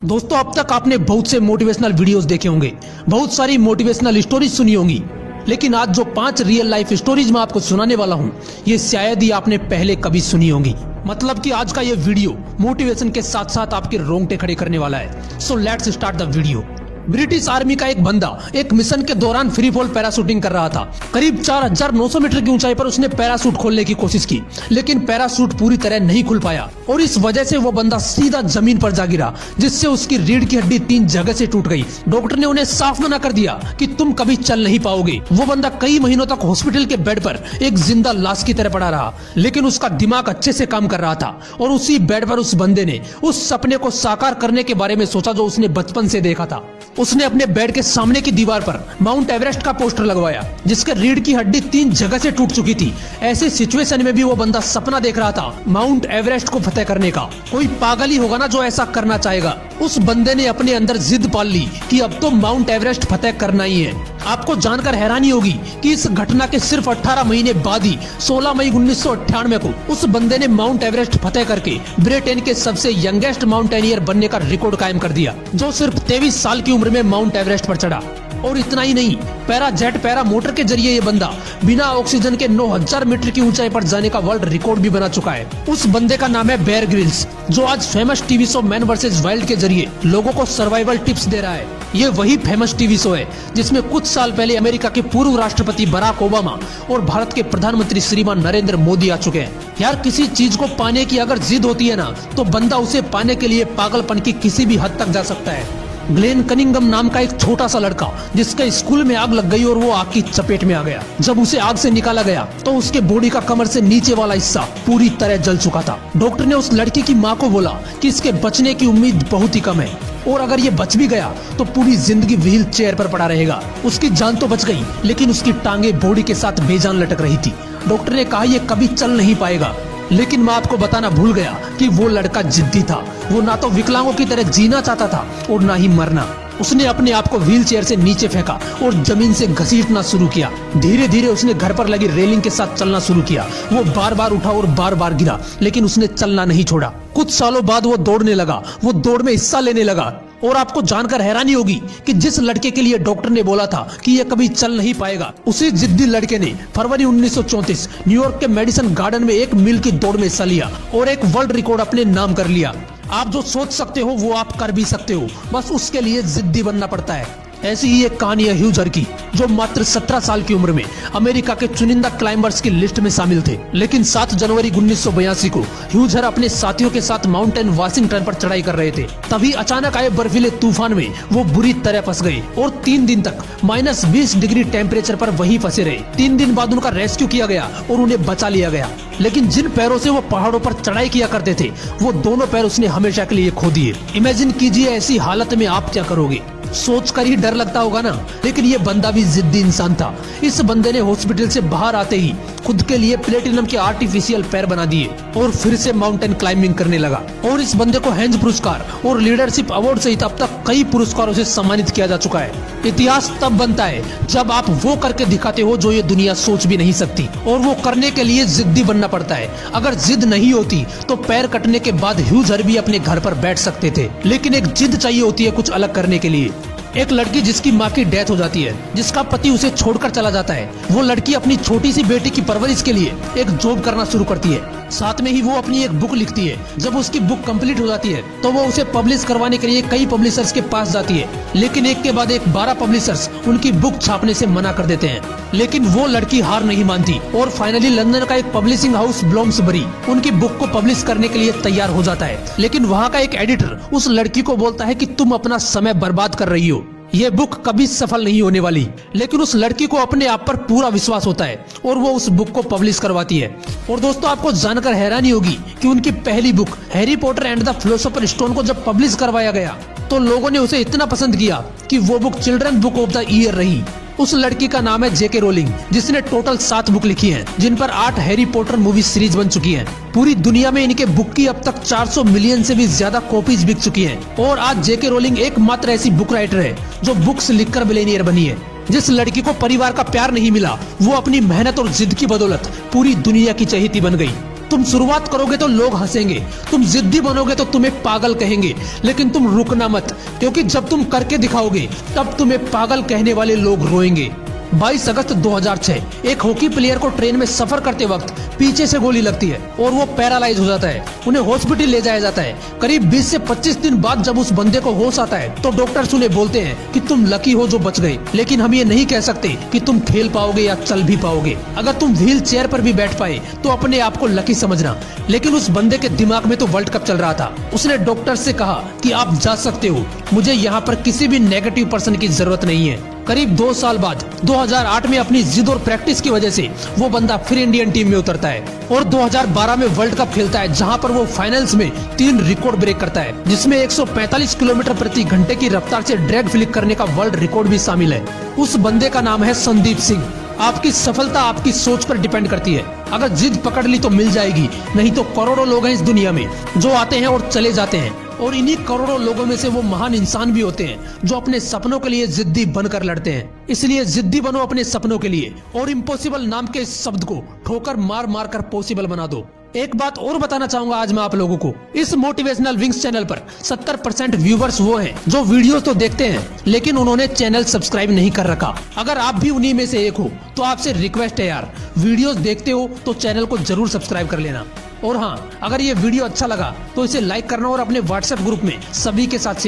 दोस्तों, अब तक आपने बहुत से मोटिवेशनल वीडियोस देखे होंगे, बहुत सारी मोटिवेशनल स्टोरीज सुनी होंगी, लेकिन आज जो 5 रियल लाइफ स्टोरीज मैं आपको सुनाने वाला हूँ, ये शायद ही आपने पहले कभी सुनी होंगी। मतलब कि आज का ये वीडियो मोटिवेशन के साथ साथ आपके रोंगटे खड़े करने वाला है। So let's start the video. British army का एक बंदा एक मिशन के दौरान फ्री फॉल पैराशूटिंग कर रहा था। करीब 4900 मीटर की ऊंचाई पर उसने पैराशूट खोलने की कोशिश की, लेकिन पैराशूट पूरी तरह नहीं खुल पाया और इस वजह से वो बंदा सीधा जमीन पर जा गिरा, जिससे उसकी रीढ़ की हड्डी 3 जगह से टूट गई। डॉक्टर ने उन्हें साफ मना कर दिया कि तुम कभी चल नहीं पाओगे। वो बंदा कई महीनों तक हॉस्पिटल के बेड पर एक जिंदा लाश की तरह पड़ा रहा, लेकिन उसका दिमाग अच्छे से काम कर रहा था और उसी बेड पर उस बंदे ने उस सपने को साकार करने के बारे में सोचा जो उसने बचपन से देखा था। उसने अपने बेड के सामने की दीवार पर माउंट एवरेस्ट का पोस्टर लगवाया, जिसके रीढ़ की हड्डी 3 जगह से टूट चुकी थी। ऐसी सिचुएशन में भी वो बंदा सपना देख रहा था माउंट एवरेस्ट को फतेह करने का। कोई पागल ही होगा ना जो ऐसा करना चाहेगा। उस बंदे ने अपने अंदर जिद पाल ली कि अब तो माउंट एवरेस्ट फतेह करना ही है। आपको जानकर हैरानी होगी कि इस घटना के सिर्फ 18 महीने बाद ही 16 मई 1998 को उस बंदे ने माउंट एवरेस्ट फतेह करके ब्रिटेन के सबसे यंगेस्ट माउंटेनियर बनने का रिकॉर्ड कायम कर दिया, जो सिर्फ 23 साल की उम्र में माउंट एवरेस्ट पर चढ़ा। और इतना ही नहीं, पैरा मोटर के जरिए ये बंदा बिना ऑक्सीजन के 9000 मीटर की ऊंचाई पर जाने का वर्ल्ड रिकॉर्ड भी बना चुका है। उस बंदे का नाम है बेयर ग्रिल्स, जो आज famous TV show man versus wild के जरिए लोगों को सर्वाइवल टिप्स दे रहा है। ये वही फेमस टीवी शो है जिसमें कुछ साल पहले अमेरिका के पूर्व राष्ट्रपति बराक ओबामा और भारत के प्रधानमंत्री श्रीमान नरेंद्र मोदी आ चुके हैं। यार, किसी चीज को पाने की अगर जिद होती है ना, तो बंदा उसे पाने के लिए पागलपन की किसी भी हद तक जा सकता है। ग्लेन कनिंगम नाम का एक छोटा सा लड़का, जिसके स्कूल में आग लग गई और वो आग की चपेट में आ गया। जब उसे आग से निकाला गया तो उसके बॉडी का कमर से नीचे वाला हिस्सा पूरी तरह जल चुका था। डॉक्टर ने उस लड़की की माँ को बोला कि इसके बचने की उम्मीद बहुत ही कम है और अगर ये बच भी गया तो पूरी जिंदगी व्हील चेयर पर पड़ा रहेगा। उसकी जान तो बच गई, लेकिन उसकी टांगे बॉडी के साथ बेजान लटक रही थी। डॉक्टर ने कहा ये कभी चल नहीं पाएगा, लेकिन मैं आपको बताना भूल गया कि वो लड़का जिद्दी था। वो ना तो विकलांगों की तरह जीना चाहता था और ना ही मरना। उसने अपने आप को व्हील चेयर से नीचे फेंका और जमीन से घसीटना शुरू किया। धीरे धीरे उसने घर पर लगी रेलिंग के साथ चलना शुरू किया। वो बार बार उठा और बार बार गिरा, लेकिन उसने चलना नहीं छोड़ा। कुछ सालों बाद वो दौड़ने लगा, वो दौड़ में हिस्सा लेने लगा। और आपको जानकर हैरानी होगी कि जिस लड़के के लिए डॉक्टर ने बोला था कि ये कभी चल नहीं पाएगा, उसी जिद्दी लड़के ने फरवरी 1934 न्यूयॉर्क के मेडिसन गार्डन में 1 मील की दौड़ में हिस्सा लिया और एक वर्ल्ड रिकॉर्ड अपने नाम कर लिया। आप जो सोच सकते हो वो आप कर भी सकते हो, बस उसके लिए जिद्दी बनना पड़ता है। ऐसी ही एक कहानी है ह्यूजर की, जो मात्र 17 साल की उम्र में अमेरिका के चुनिंदा क्लाइंबर्स की लिस्ट में शामिल थे। लेकिन 7 जनवरी 1982 को ह्यूजर अपने साथियों के साथ माउंटेन वाशिंगटन पर चढ़ाई कर रहे थे। तभी अचानक आए बर्फीले तूफान में वो बुरी तरह फंस गए और 3 दिन तक -20 डिग्री टेम्परेचर पर वहीं फंसे रहे। 3 दिन बाद उनका रेस्क्यू किया गया और उन्हें बचा लिया गया। लेकिन जिन पैरों से वो पहाड़ों पर चढ़ाई किया करते थे, वो दोनों पैर उसने हमेशा के लिए खो दिए। इमेजिन कीजिए ऐसी हालत में आप क्या करोगे। सोचकर ही डर लगता होगा ना। लेकिन ये बंदा भी जिद्दी इंसान था। इस बंदे ने हॉस्पिटल से बाहर आते ही खुद के लिए प्लेटिनम के आर्टिफिशियल पैर बना दिए और फिर से माउंटेन क्लाइंबिंग करने लगा। और इस बंदे को हेंज पुरस्कार और लीडरशिप अवार्ड सहित अब तक कई पुरस्कारों से सम्मानित किया जा चुका है। इतिहास तब बनता है जब आप वो करके दिखाते हो जो ये दुनिया सोच भी नहीं सकती, और वो करने के लिए जिद्दी बनना पड़ता है। अगर जिद नहीं होती तो पैर कटने के बाद ह्यूजर भी अपने घर पर बैठ सकते थे, लेकिन एक जिद चाहिए होती है कुछ अलग करने के लिए। एक लड़की जिसकी माँ की डेथ हो जाती है, जिसका पति उसे छोड़कर चला जाता है, वो लड़की अपनी छोटी सी बेटी की परवरिश के लिए एक जॉब करना शुरू करती है। साथ में ही वो अपनी एक बुक लिखती है। जब उसकी बुक कंप्लीट हो जाती है तो वो उसे पब्लिश करवाने के लिए कई पब्लिशर्स के पास जाती है, लेकिन एक के बाद एक 12 पब्लिशर्स उनकी बुक छापने से मना कर देते हैं। लेकिन वो लड़की हार नहीं मानती और फाइनली लंदन का एक पब्लिशिंग हाउस ब्लोम्सबरी उनकी बुक को पब्लिश करने के लिए तैयार हो जाता है। लेकिन वहाँ का एक एडिटर उस लड़की को बोलता है कि तुम अपना समय बर्बाद कर रही हो, ये बुक कभी सफल नहीं होने वाली। लेकिन उस लड़की को अपने आप पर पूरा विश्वास होता है और वो उस बुक को पब्लिश करवाती है। और दोस्तों, आपको जानकर हैरानी होगी कि उनकी पहली book Harry Potter and the philosopher stone को जब पब्लिश करवाया गया तो लोगों ने उसे इतना पसंद किया कि वो book children book of the year रही। उस लड़की का नाम है जेके रोलिंग, जिसने टोटल 7 बुक लिखी हैं, जिन पर 8 हैरी पॉटर मूवी सीरीज बन चुकी हैं। पूरी दुनिया में इनके बुक की अब तक 400 मिलियन से भी ज्यादा कॉपीज बिक चुकी हैं। और आज जेके रोलिंग एकमात्र ऐसी बुक राइटर है जो बुक्स लिखकर बिलियनियर बनी है। जिस लड़की को परिवार का प्यार नहीं मिला, वो अपनी मेहनत और जिद की बदौलत पूरी दुनिया की चहेती बन गई। तुम शुरुआत करोगे तो लोग हंसेंगे, तुम जिद्दी बनोगे तो तुम्हें पागल कहेंगे, लेकिन तुम रुकना मत, क्योंकि जब तुम करके दिखाओगे तब तुम्हें पागल कहने वाले लोग रोएंगे। 22 अगस्त 2006 एक हॉकी प्लेयर को ट्रेन में सफर करते वक्त पीछे से गोली लगती है और वो पैरालाइज हो जाता है। उन्हें हॉस्पिटल ले जाया जाता है। करीब 20 से 25 दिन बाद जब उस बंदे को होश आता है तो डॉक्टर्स उन्हें बोलते हैं कि तुम लकी हो जो बच गए, लेकिन हम ये नहीं कह सकते कि तुम खेल पाओगे या चल भी पाओगे। अगर तुम व्हील चेयर पर भी बैठ पाए तो अपने आप को लकी समझना। लेकिन उस बंदे के दिमाग में तो वर्ल्ड कप चल रहा था। उसने डॉक्टर से कहा कि आप जा सकते हो, मुझे यहाँ पर किसी भी नेगेटिव पर्सन की जरूरत नहीं है। करीब 2 साल बाद 2008 में अपनी जिद और प्रैक्टिस की वजह से वो बंदा फिर इंडियन टीम में उतरता है और 2012 में वर्ल्ड कप खेलता है, जहां पर वो फाइनल्स में 3 रिकॉर्ड ब्रेक करता है, जिसमें 145 किलोमीटर प्रति घंटे की रफ्तार से ड्रैग फ्लिक करने का वर्ल्ड रिकॉर्ड भी शामिल है। उस बंदे का नाम है संदीप सिंह। आपकी सफलता आपकी सोच पर डिपेंड करती है। अगर जिद पकड़ ली तो मिल जाएगी, नहीं तो करोड़ों लोग हैं इस दुनिया में जो आते हैं और चले जाते हैं, और इन्हीं करोड़ों लोगों में से वो महान इंसान भी होते हैं जो अपने सपनों के लिए जिद्दी बनकर लड़ते हैं। इसलिए जिद्दी बनो अपने सपनों के लिए और इम्पॉसिबल नाम के इस शब्द को ठोकर मार मार कर पॉसिबल बना दो। एक बात और बताना चाहूंगा आज मैं आप लोगों को, इस मोटिवेशनल विंग्स चैनल पर 70% व्यूवर्स वो हैं जो वीडियोस तो देखते हैं लेकिन उन्होंने चैनल सब्सक्राइब नहीं कर रखा। अगर आप भी उन्हीं में से एक हो तो आपसे रिक्वेस्ट है यार, वीडियोस देखते हो तो चैनल को जरूर सब्सक्राइब कर लेना। और हाँ, अगर ये वीडियो अच्छा लगा तो इसे लाइक करना और अपने व्हाट्सएप ग्रुप में सभी के साथ शेयर